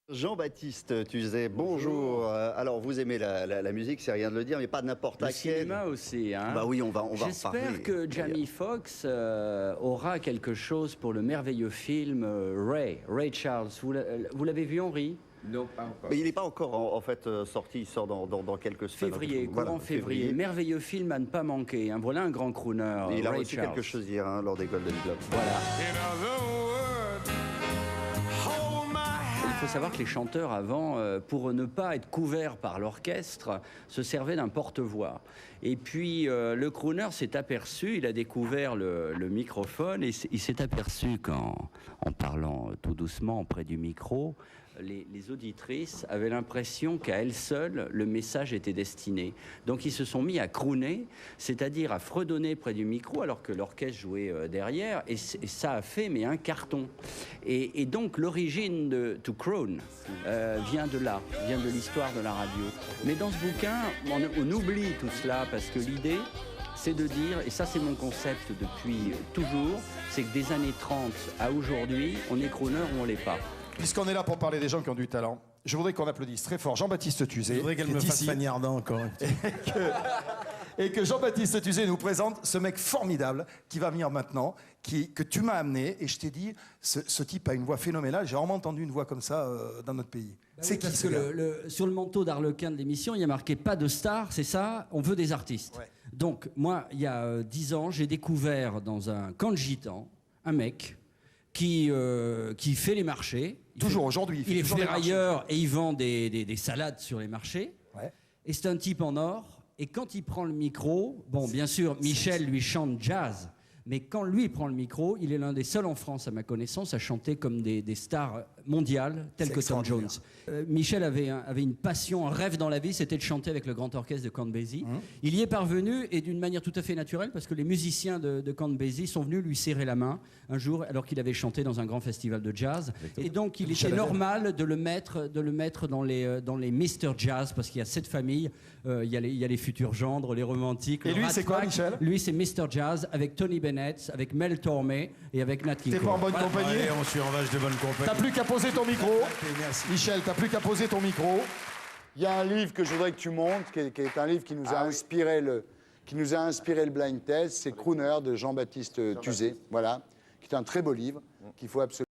Jean-Baptiste Tuzet, bonjour. Alors, vous aimez la musique, c'est rien de le dire, mais pas n'importe laquelle. Le cinéma aussi, hein. Bah oui, on va en parler. J'espère que Jamie Foxx aura quelque chose pour le merveilleux film Ray Charles. Vous l'avez vu, Henri? Non, pas encore. Mais il n'est pas encore en fait sorti, il sort dans quelques semaines. Février, courant février. Merveilleux film à ne pas manquer. Hein. Voilà un grand crooner. Et il a Ray reçu Charles. quelque chose hier lors des Golden Globes. Voilà. Il faut savoir que les chanteurs avant, pour ne pas être couverts par l'orchestre, se servaient d'un porte-voix. Et puis le crooner s'est aperçu, il a découvert le microphone et il s'est aperçu en parlant tout doucement près du micro, les auditrices avaient l'impression qu'à elles seules, le message était destiné. Donc ils se sont mis à crooner, c'est-à-dire à fredonner près du micro alors que l'orchestre jouait derrière, et ça a fait un carton. Et donc l'origine de To Croon vient de là, vient de l'histoire de la radio. Mais dans ce bouquin, on oublie tout cela parce que l'idée, c'est de dire, et ça c'est mon concept depuis toujours, c'est que des années 30 à aujourd'hui, on est crooner ou on l'est pas. Puisqu'on est là pour parler des gens qui ont du talent, je voudrais qu'on applaudisse très fort Jean-Baptiste Tuzet. Je voudrais qu'elle me fasse Fanny Ardant encore. Et que Jean-Baptiste Tuzet nous présente ce mec formidable qui va venir maintenant, que tu m'as amené, et je t'ai dit, ce type a une voix phénoménale. J'ai rarement entendu une voix comme ça dans notre pays. Bah c'est oui, qui, parce que sur le manteau d'Arlequin de l'émission, il y a marqué pas de star, c'est ça, on veut des artistes. Ouais. Donc moi, il y a 10 ans, j'ai découvert dans un camp de gitans un mec qui fait les marchés. Toujours aujourd'hui. Il est ferrailleur et il vend des salades sur les marchés. Ouais. Et c'est un type en or. Et quand il prend le micro, bon, bien sûr, Michel lui chante jazz. Mais quand lui prend le micro, il est l'un des seuls en France, à ma connaissance, à chanter comme des stars mondiales, telles que Tom Jones. Michel avait une passion, un rêve dans la vie, c'était de chanter avec le grand orchestre de Count Basie. Il y est parvenu, et d'une manière tout à fait naturelle, parce que les musiciens de Count Basie sont venus lui serrer la main un jour, alors qu'il avait chanté dans un grand festival de jazz. Et donc, il était normal de le mettre dans les Mr. Jazz, parce qu'il y a 7 familles. Il y a les futurs gendres, les romantiques. Et lui, c'est quoi, Michel? Lui, c'est Mr. Jazz, avec Tony Bennett, avec Mel Tormé et avec Nat King Cole. T'es pas en bonne compagnie? Allez, on suis en vache de bonne compagnie. T'as plus qu'à poser ton micro. Merci. Michel, t'as plus qu'à poser ton micro. Il y a un livre que je voudrais que tu montres, qui est un livre qui nous a inspiré le blind test. C'est Crooner de Jean-Baptiste Tuzet, voilà, qui est un très beau livre qu'il faut absolument